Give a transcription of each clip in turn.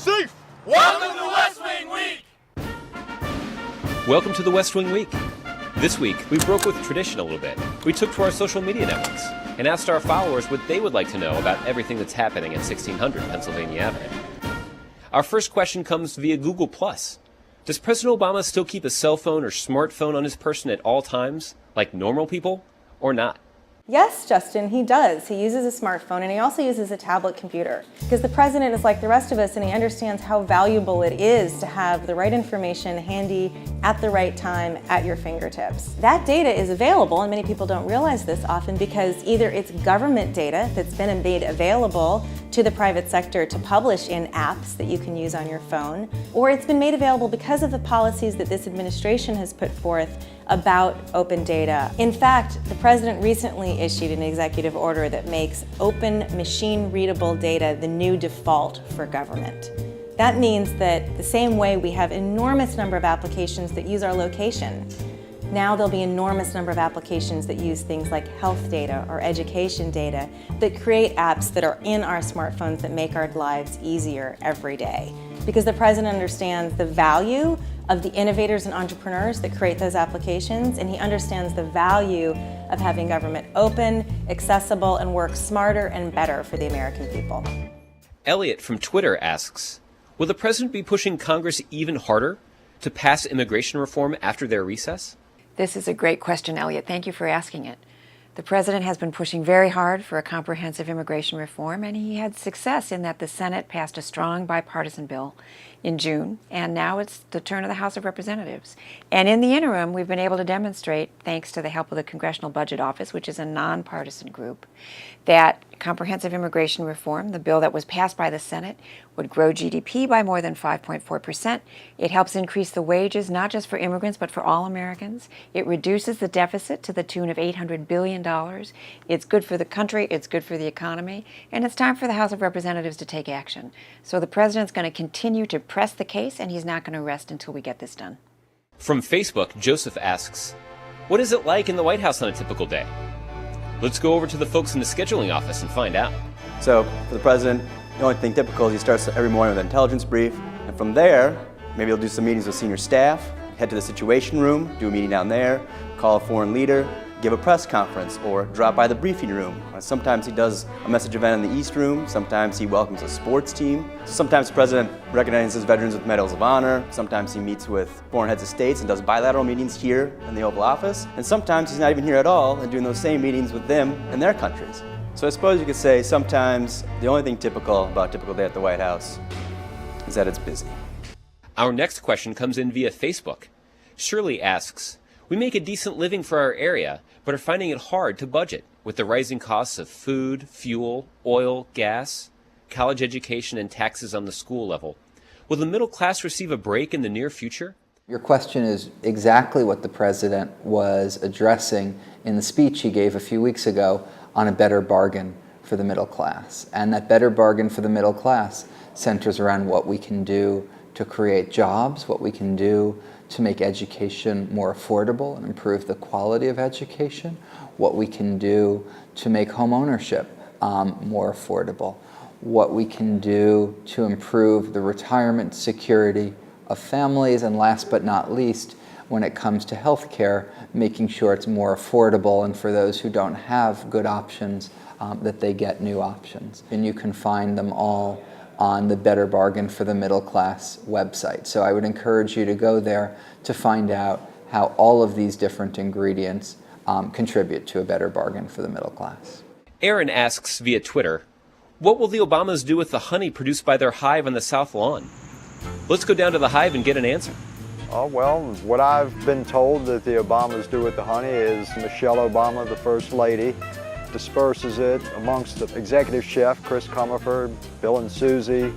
safe. Welcome to West Wing Week! Welcome to the West Wing Week. This week, we broke with tradition a little bit. We took to our social media networks and asked our followers what they would like to know about everything that's happening at 1600 Pennsylvania Avenue. Our first question comes via Google+. Does President Obama still keep a cell phone or smartphone on his person at all times, like normal people, or not? Yes, Justin, he does. He uses a smartphone and he also uses a tablet computer because the president is like the rest of us and he understands how valuable it is to have the right information handy at the right time at your fingertips. That data is available, and many people don't realize this often because either it's government data that's been made available to the private sector to publish in apps that you can use on your phone, or it's been made available because of the policies that this administration has put forth about open data. In fact, the president recently issued an executive order that makes open machine-readable data the new default for government. That means that the same way we have enormous number of applications that use our location, now there'll be enormous number of applications that use things like health data or education data that create apps that are in our smartphones that make our lives easier every day. Because the president understands the value of the innovators and entrepreneurs that create those applications, and he understands the value of having government open, accessible, and work smarter and better for the American people. Elliot from Twitter asks, will the president be pushing Congress even harder to pass immigration reform after their recess? This is a great question, Elliot. Thank you for asking it. The president has been pushing very hard for a comprehensive immigration reform, and he had success in that the Senate passed a strong bipartisan bill in June, and now it's the turn of the House of Representatives. And in the interim, we've been able to demonstrate, thanks to the help of the Congressional Budget Office, which is a nonpartisan group, that comprehensive immigration reform, the bill that was passed by the Senate, would grow GDP by more than 5.4%. It helps increase the wages, not just for immigrants, but for all Americans. It reduces the deficit to the tune of $800 billion. It's good for the country, it's good for the economy, and it's time for the House of Representatives to take action. So the president's going to continue to press the case, and he's not going to rest until we get this done. From Facebook, Joseph asks, what is it like in the White House on a typical day? Let's go over to the folks in the scheduling office and find out. So for the president, the only thing typical is he starts every morning with an intelligence brief, and from there, maybe he'll do some meetings with senior staff, head to the Situation Room, do a meeting down there, call a foreign leader, give a press conference, or drop by the briefing room. Sometimes he does a message event in the East Room, sometimes he welcomes a sports team. Sometimes the president recognizes veterans with medals of honor, sometimes he meets with foreign heads of states and does bilateral meetings here in the Oval Office, and sometimes he's not even here at all and doing those same meetings with them in their countries. So I suppose you could say sometimes the only thing typical about a typical day at the White House is that it's busy. Our next question comes in via Facebook. Shirley asks, we make a decent living for our area, but are finding it hard to budget with the rising costs of food, fuel, oil, gas, college education, and taxes on the school level. Will the middle class receive a break in the near future? Your question is exactly what the president was addressing in the speech he gave a few weeks ago on a better bargain for the middle class. And that better bargain for the middle class centers around what we can do to create jobs, what we can do to make education more affordable and improve the quality of education, what we can do to make home ownership more affordable, what we can do to improve the retirement security of families, and last but not least, when it comes to health care, making sure it's more affordable, and for those who don't have good options, that they get new options. And you can find them all on the Better Bargain for the Middle Class website. So I would encourage you to go there to find out how all of these different ingredients contribute to a better bargain for the middle class. Aaron asks via Twitter, what will the Obamas do with the honey produced by their hive on the South Lawn? Let's go down to the hive and get an answer. Well, what I've been told that the Obamas do with the honey is Michelle Obama, the First Lady, disperses it amongst the executive chef, Chris Comerford, Bill and Susie,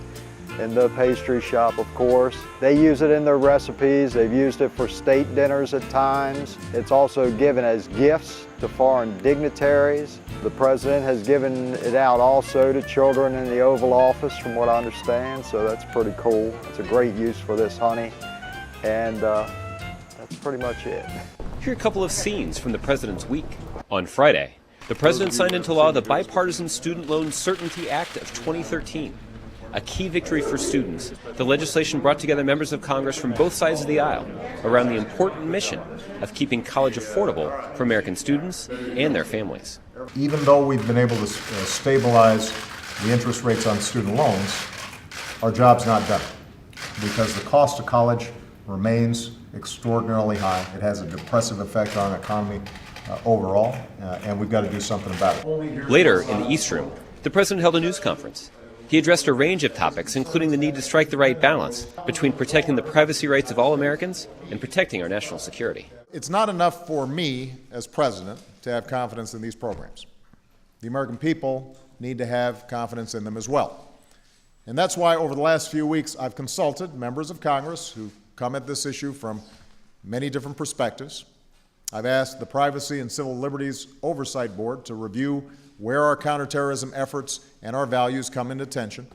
in the pastry shop, of course. They use it in their recipes. They've used it for state dinners at times. It's also given as gifts to foreign dignitaries. The president has given it out also to children in the Oval Office, from what I understand, so that's pretty cool. It's a great use for this honey, and that's pretty much it. Here are a couple of scenes from the President's Week. On Friday, the President signed into law the Bipartisan Student Loan Certainty Act of 2013, a key victory for students, the legislation brought together members of Congress from both sides of the aisle around the important mission of keeping college affordable for American students and their families. Even though we've been able to stabilize the interest rates on student loans, our job's not done, because the cost of college remains extraordinarily high. It has a depressive effect on the economy overall, and we've got to do something about it. Later, in the East Room, the president held a news conference. He addressed a range of topics, including the need to strike the right balance between protecting the privacy rights of all Americans and protecting our national security. It's not enough for me as president to have confidence in these programs. The American people need to have confidence in them as well. And that's why over the last few weeks I've consulted members of Congress who come at this issue from many different perspectives. I've asked the Privacy and Civil Liberties Oversight Board to review where our counterterrorism efforts and our values come into tension.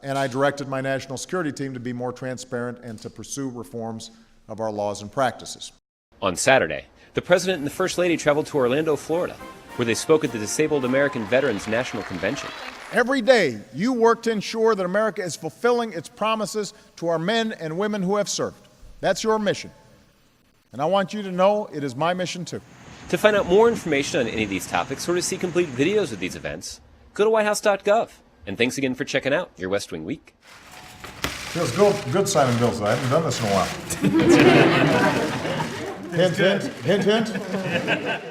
And I directed my national security team to be more transparent and to pursue reforms of our laws and practices. On Saturday, the president and the First Lady traveled to Orlando, Florida, where they spoke at the Disabled American Veterans National Convention. Every day, you work to ensure that America is fulfilling its promises to our men and women who have served. That's your mission. And I want you to know it is my mission too. To find out more information on any of these topics or to see complete videos of these events, go to whitehouse.gov. And thanks again for checking out your West Wing Week. Feels good, Simon Bills. I haven't done this in a while. Hint, hint, hint, hint.